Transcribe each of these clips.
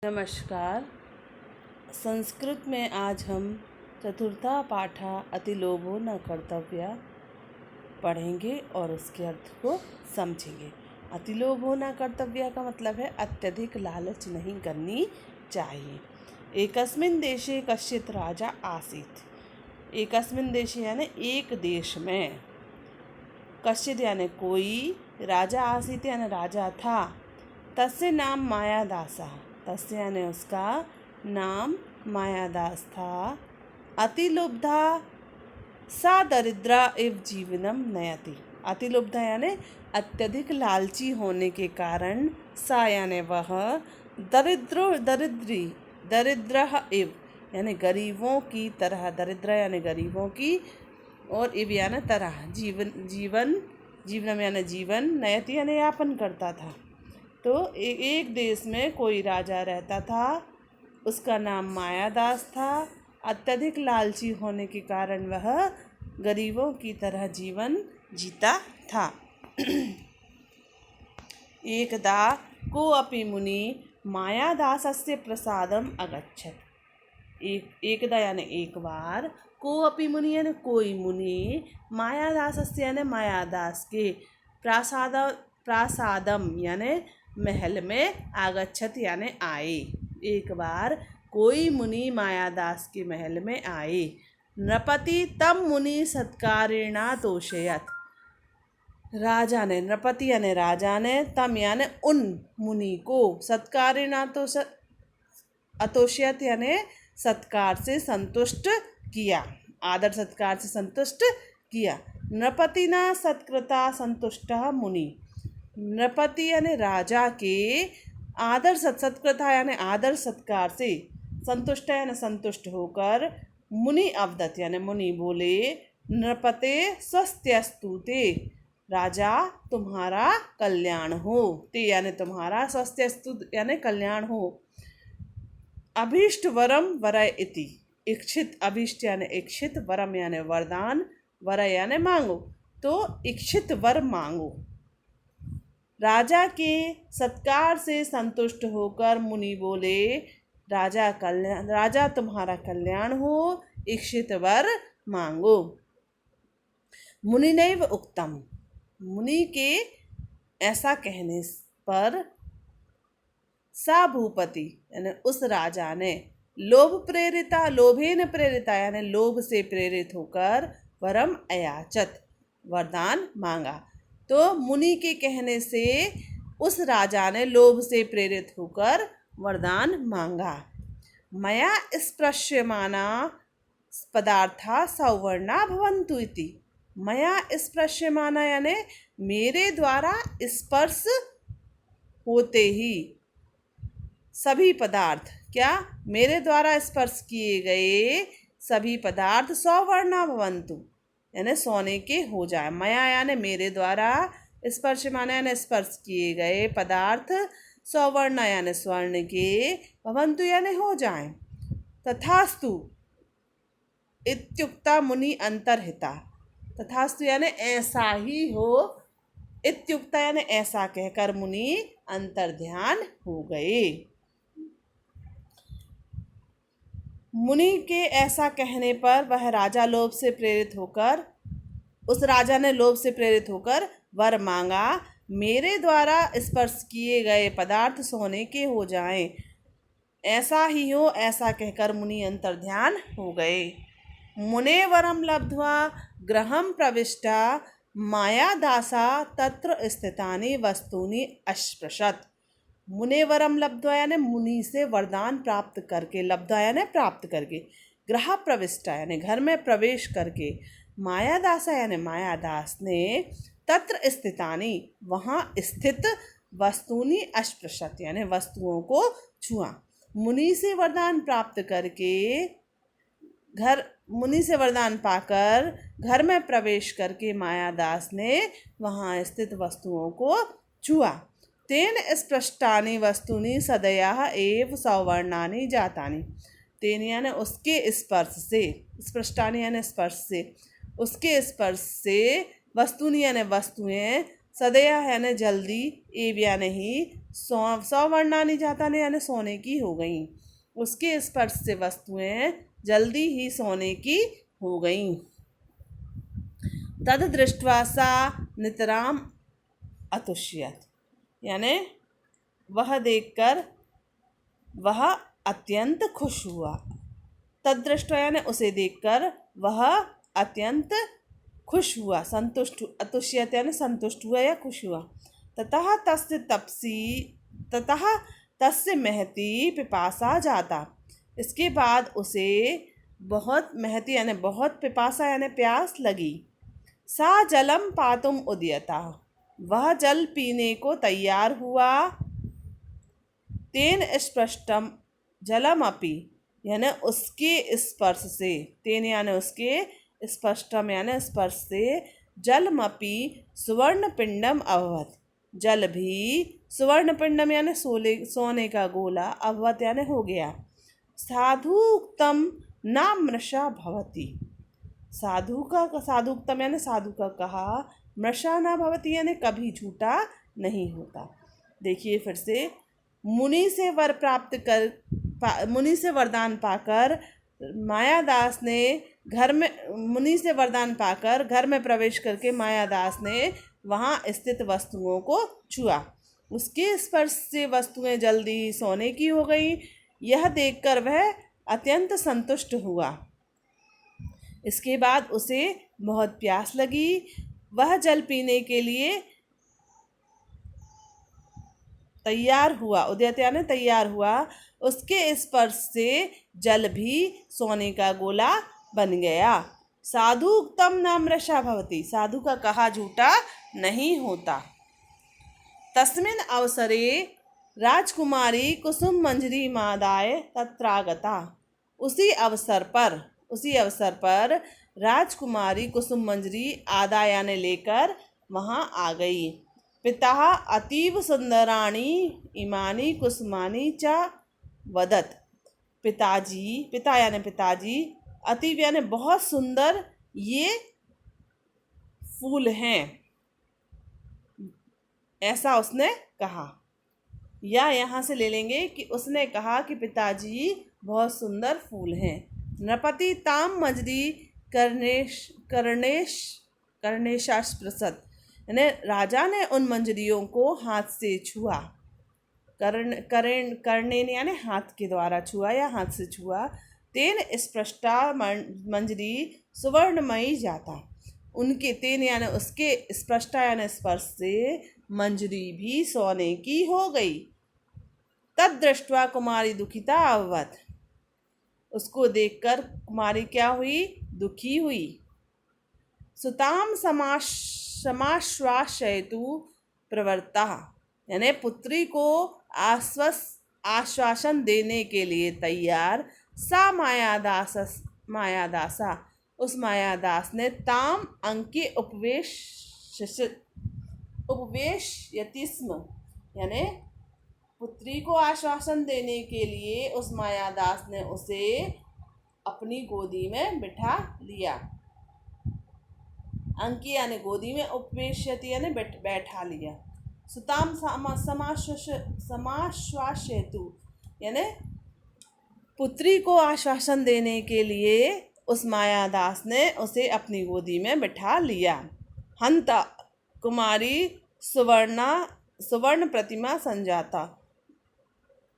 नमस्कार। संस्कृत में आज हम चतुर्था पाठा अतिलोभो न कर्तव्या पढ़ेंगे और उसके अर्थ को समझेंगे। अतिलोभो न कर्तव्या का मतलब है अत्यधिक लालच नहीं करनी चाहिए। एकस्मिन् देशे कश्चित् राजा आसीत्। एकस्मिन् देशे यानी एक देश में, कश्चित् यानी कोई, राजा आसीत् यानी राजा था, तस्य नाम मायादासा, तस्य यानी उसका नाम मायादास था। अतिलुब्धा सा दरिद्रा इव जीवनम नयति। अतिलुब्धा यानी अत्यधिक लालची होने के कारण, सा यानी वह, दरिद्र इव यानी गरीबों की तरह, दरिद्र यानी गरीबों की, और इव यानी तरह, जीवनम यानी जीवन, नयति यानी यापन करता था। तो एक देश में कोई राजा रहता था, उसका नाम मायादास था। अत्यधिक लालची होने के कारण वह गरीबों की तरह जीवन जीता था। एकदा कोऽपि मुनि मायादासस्य प्रसादम अगच्छत्। एकदा यानी एक बार, कोऽपि मुनि यानी कोई मुनि, मायादासस्य यानी मायादास के, प्रासादम यानी महल में, आगच्छत यानी आए। एक बार कोई मुनि मायादास के महल में आए। नृपति तम मुनि सत्कारेणा तोषयत। राजा ने, नृपति यानी राजा ने, तम यानी उन मुनि को, सत्कारेणा अतोषयत यानी सत्कार से संतुष्ट किया, आदर सत्कार से संतुष्ट किया। नृपतिना सत्कृता संतुष्टः मुनि। नृपति यानी राजा के आदर सत्कृता यानी आदर सत्कार से, संतुष्ट यानी संतुष्ट होकर, मुनि अवदत यानी मुनि बोले, नृपते स्वस्त्यस्तु ते, राजा तुम्हारा कल्याण हो, ते यानी तुम्हारा, स्वस्त्यस्तु यानी कल्याण हो। अभीष्ट वरम वरय इति। इच्छित, अभीष्ट यानी इच्छित, वरम यानी वरदान, वरय यानी मांगो, तो इच्छित वर मांगो। राजा के सत्कार से संतुष्ट होकर मुनि बोले, राजा तुम्हारा कल्याण हो, इच्छित वर मांगो। मुनिनैव उक्तम। मुनि के ऐसा कहने पर, सा भूपति यानी उस राजा ने, लोभेन प्रेरिता यानी लोभ से प्रेरित होकर, वरम अयाचत वरदान मांगा। तो मुनि के कहने से उस राजा ने लोभ से प्रेरित होकर वरदान मांगा। मया स्पृश्यमाना पदार्था सौवर्णा भवन्तु इति। मया स्पृश्यमाना यानी मेरे द्वारा स्पर्श होते ही सभी पदार्थ, क्या, मेरे द्वारा स्पर्श किए गए सभी पदार्थ सौवर्णा भवन्तु यानी सोने के हो जाए। मया यानी मेरे द्वारा, स्पर्शमाना यानी स्पर्श किए गए पदार्थ, सौवर्ण यानी स्वर्ण के, भवन्तु यानी हो जाएं। तथास्तु इत्युक्ता मुनि अंतर्हिता। तथास्तु यानी ऐसा ही हो, इत्युक्ता यानी ऐसा कहकर मुनि अंतर्ध्यान हो गए। मुनि के ऐसा कहने पर वह राजा लोभ से प्रेरित होकर, उस राजा ने लोभ से प्रेरित होकर वर मांगा, मेरे द्वारा स्पर्श किए गए पदार्थ सोने के हो जाएं। ऐसा ही हो, ऐसा कहकर मुनि अंतर्ध्यान हो गए। मुने वरम लब्ध्वा गृहं प्रविष्टा मायादासा तत्र स्थितानि वस्तूनि अस्पृशत्। मुने वरम लब्ध्वा यानी मुनि से वरदान प्राप्त करके, लब्ध्वा यानी प्राप्त करके, गृह प्रविष्टा यानी घर में प्रवेश करके, मायादासा यानी मायादास ने, तत्र स्थितानि वहाँ स्थित, वस्तूनि अस्पृशत् यानी वस्तुओं को छुआ। मुनि से वरदान प्राप्त करके, मुनि से वरदान पाकर घर में प्रवेश करके मायादास ने वहाँ स्थित वस्तुओं को छुआ। तेन स्पृष्टानि वस्तूनि सदयः एव सौवर्णानि जातानि। तेन यानी उसके स्पर्श से, स्पृष्टानि यानी स्पर्श से, उसके स्पर्श से, वस्तूनि यानी वस्तुएं, सदया यानी जल्दी, एव यानी ही, सौवर्णानी जाता ने यानी सोने की हो गई। उसके स्पर्श से वस्तुएं जल्दी ही सोने की हो गईं। तद दृष्ट्वा सा नितराम अतुष्यत, यानी वह देखकर वह अत्यंत खुश हुआ। तद दृष्ट्वा यानी उसे देखकर वह अत्यंत खुश हुआ, संतुष्ट, अतुष्यत यानी संतुष्ट हुआ या खुश हुआ। ततः तस्य महती पिपासा जाता, इसके बाद उसे बहुत महती यानी बहुत पिपासा यानी प्यास लगी। सा जलम पातुम उद्यता, वह जल पीने को तैयार हुआ। तेन स्पृष्टम जलम अपि, यानी उसके स्पर्श से, तेन यानी उसके, स्पष्टम यानी स्पर्श से, जलमपि सुवर्ण पिंडम अभवत, जल भी सुवर्ण पिंडम यानी सोने का गोला, अभवत यानी हो गया। साधुक्तम न मृषा भवति, साधुक्तम यानी साधु का कहा, मृषा न भवति यानी कभी झूठा नहीं होता। देखिए फिर से, मुनि से वरदान पाकर मायादास ने मुनि से वरदान पाकर घर में प्रवेश करके मायादास ने वहाँ स्थित वस्तुओं को छुआ। उसके स्पर्श से वस्तुएं जल्दी ही सोने की हो गई। यह देखकर वह अत्यंत संतुष्ट हुआ। इसके बाद उसे बहुत प्यास लगी। वह जल पीने के लिए तैयार हुआ, उद्यत यानी तैयार हुआ। उसके स्पर्श से जल भी सोने का गोला बन गया। साधु उक्तम न मृषा भवति, साधु का कहा झूठा नहीं होता। तस्मिन् अवसरे राजकुमारी कुसुम मंजरी मादाय तत्रागता, उसी अवसर पर राजकुमारी कुसुम मंजरी आदाय यानी लेकर वहाँ आ गई। पिता अतीव सुंदराणी इमानी कुसुमानी च वदत, पिता यानी पिताजी, अतीव यानी बहुत सुंदर ये फूल हैं, ऐसा उसने कहा। या यहाँ से ले लेंगे कि उसने कहा कि पिताजी बहुत सुंदर फूल हैं। नृपति ताम मजरी कर्णेशास्प्रसत, यानी राजा ने उन मंजरियों को हाथ से छुआ। करने यानी हाथ के द्वारा छुआ या हाथ से छुआ। तेन स्पृष्टा मंजरी सुवर्णमयी जाता, उनके तेन यानी उसके, स्पृष्टा यानी स्पर्श से मंजरी भी सोने की हो गई। तद दृष्ट्वा कुमारी दुखिता अभवत, उसको देखकर कुमारी क्या हुई, दुखी हुई। सुताम समाश्वासयतु प्रवृत्ता, यानी पुत्री को आश्वासन देने के लिए तैयार। सा मायादासा, उस मायादास ने ताम अंके उपवेशयतिस्म, यानी पुत्री को आश्वासन देने के लिए उस मायादास ने उसे अपनी गोदी में बिठा लिया। अंकी यानी गोदी में, उपवेशयति यानी बैठा लिया। सुताम समाश्वासयतु, यानी पुत्री को आश्वासन देने के लिए उस मायादास ने उसे अपनी गोदी में बिठा लिया। हंता कुमारी सुवर्ण प्रतिमा संजाता,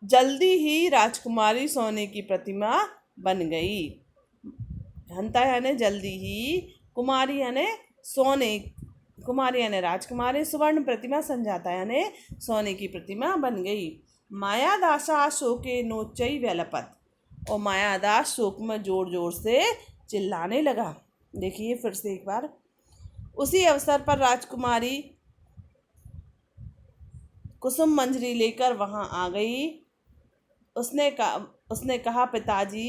जल्दी ही राजकुमारी सोने की प्रतिमा बन गई। हंता यानी जल्दी ही, कुमारी यानी सोने, कुमारी यानी राजकुमारी, सुवर्ण प्रतिमा संजाता यानी सोने की प्रतिमा बन गई। मायादासा शोके नोचई व्यलपत, और मायादास शोक में जोर जोर से चिल्लाने लगा। देखिए फिर से एक बार, उसी अवसर पर राजकुमारी कुसुम मंजरी लेकर वहाँ आ गई। उसने कहा पिताजी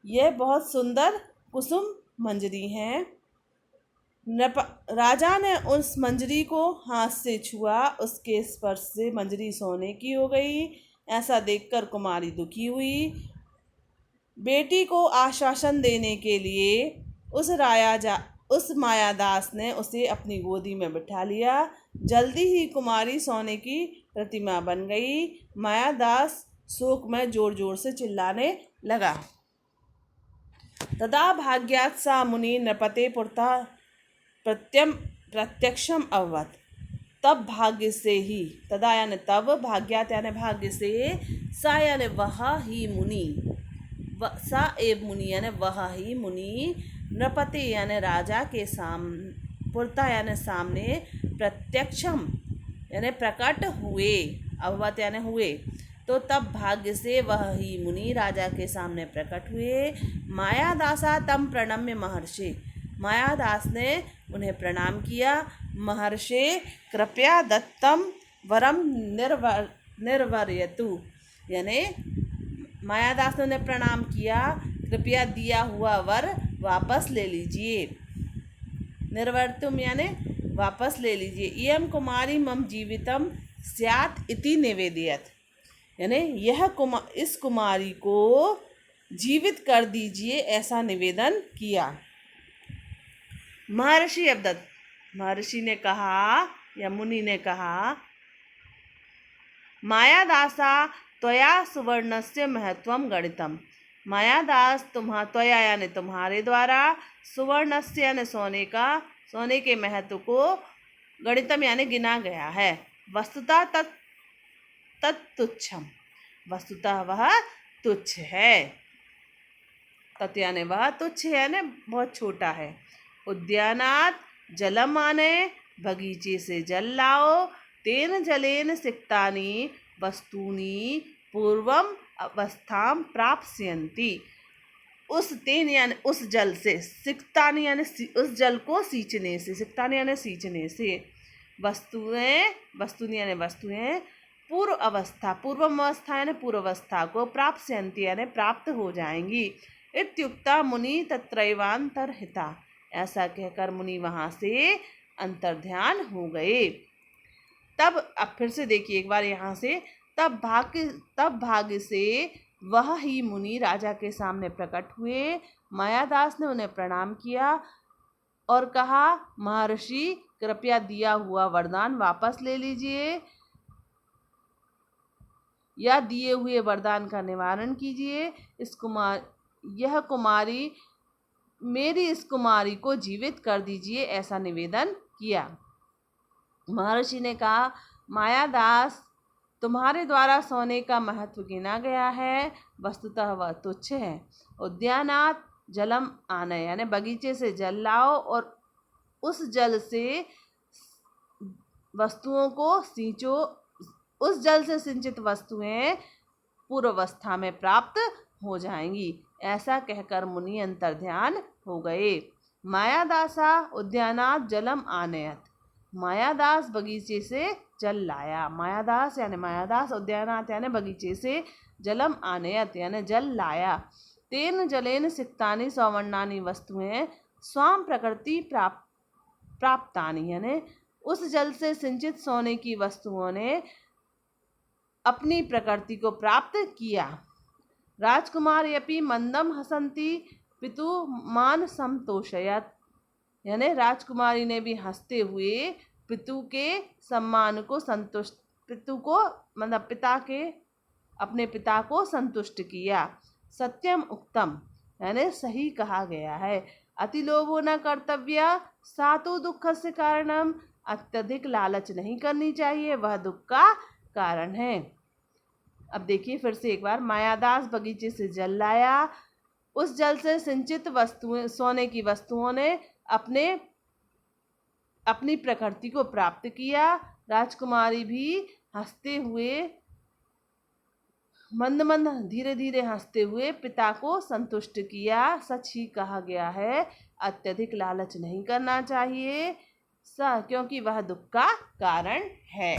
यह बहुत सुंदर कुसुम मंजरी हैं। राजा ने उस मंजरी को हाथ से छुआ, उसके स्पर्श से मंजरी सोने की हो गई। ऐसा देखकर कुमारी दुखी हुई। बेटी को आश्वासन देने के लिए उस मायादास ने उसे अपनी गोदी में बिठा लिया। जल्दी ही कुमारी सोने की प्रतिमा बन गई। मायादास शोक में जोर जोर से चिल्लाने लगा। तदा भाग्यात् सा मुनि नृपते पुरतः प्रत्यक्षम अभवत। तब भाग्य से ही, तदा यानी तब, भाग्यात यानी भाग्य से, सा यानी वह ही मुनि, सा एव मुनि यानी वह ही मुनि, नृपति यानी राजा के पुरता यानी सामने, प्रत्यक्षम यानी प्रकट हुए, अवगत यानी हुए। तो तब भाग्य से वह ही मुनि राजा के सामने प्रकट हुए। मायादासा तम प्रणम्य महर्षि, मायादास ने उन्हें प्रणाम किया। महर्षि कृपया दत्तम वरम निर्वर्यतु, यानी मायादास ने उन्हें प्रणाम किया, कृपया दिया हुआ वर वापस ले लीजिए। निर्वर्तुम यानी वापस ले लीजिए। इयं कुमारी मम जीवितम स्यात् इति निवेदयत, यानी इस कुमारी को जीवित कर दीजिए ऐसा निवेदन किया। महर्षि अवदत्त, महर्षि ने कहा या मुनि ने कहा, मायादासा त्वया सुवर्णस्य महत्वम गणितम, मायादास त्वया यानी तुम्हारे द्वारा, सुवर्णस्य यानी सोने के महत्व को, गणितम यानी गिना गया है। वस्तुतः तत्तुच्छम, वस्तुतः वह तुच्छ है। तत् यानी वह, तुच्छ यानी बहुत छोटा है। उद्यानात जलम आने, बगीचे से जल लाओ। तेन जलेन सिक्तानि वस्तूनि पूर्वम अवस्थाम प्राप्स्यन्ति, उस तेन यानी उस जल से, सिक्तानि यानी उस जल को सींचने से, सिक्तानि यानी सींचने से, वस्तूनि यानी वस्तुएं, पूर्व अवस्था यानी पूर्व अवस्था को, प्राप्स्यन्ति यानी प्राप्त हो जाएंगी। इत्युक्ता मुनि तत्रैवान्तर्हिता, ऐसा कहकर मुनि वहाँ से अंतर्ध्यान हो गए। तब अब फिर से देखिए एक बार यहाँ से, तब भाग्य से वह ही मुनि राजा के सामने प्रकट हुए। मायादास ने उन्हें प्रणाम किया और कहा, महर्षि कृपया दिया हुआ वरदान वापस ले लीजिए, या दिए हुए वरदान का निवारण कीजिए। मेरी इस कुमारी को जीवित कर दीजिए ऐसा निवेदन किया। महर्षि ने कहा, मायादास तुम्हारे द्वारा सोने का महत्व गिना गया है, वस्तुतः वह तुच्छ है। उद्यानात जलम आने, यानी बगीचे से जल लाओ और उस जल से वस्तुओं को सींचो, उस जल से सिंचित वस्तुएं पूर्वावस्था में प्राप्त हो जाएंगी। ऐसा कहकर मुनि अंतर्ध्यान हो गए। मायादासा उद्यानात जलम आनयत, मायादास बगीचे से जल लाया। मायादास यानी मायादास, उद्यानात यानी बगीचे से, जलम आनयत यानी जल लाया। तेन जलेन सिक्तानि सौवर्णानि वस्तुएं स्वाम प्रकृति प्राप्तानि, यानी उस जल से सिंचित सोने की वस्तुओं ने अपनी प्रकृति को प्राप्त किया। राजकुमार यपि मंदम हसंती पितु मान संतोषयत, यानी राजकुमारी ने भी हंसते हुए पितु के सम्मान को संतुष्ट, पितु को मतलब अपने पिता को संतुष्ट किया। सत्यम उक्तम, यानी सही कहा गया है। अतिलोभो न कर्तव्य सातु दुख से कारणम, अत्यधिक लालच नहीं करनी चाहिए, वह दुख का कारण है। अब देखिए फिर से एक बार, मायादास बगीचे से जल लाया, उस जल से सिंचित वस्तुएं, सोने की वस्तुओं ने अपनी प्रकृति को प्राप्त किया। राजकुमारी भी हंसते हुए, मंद मंद धीरे धीरे हंसते हुए पिता को संतुष्ट किया। सच ही कहा गया है, अत्यधिक लालच नहीं करना चाहिए, क्योंकि वह दुख का कारण है।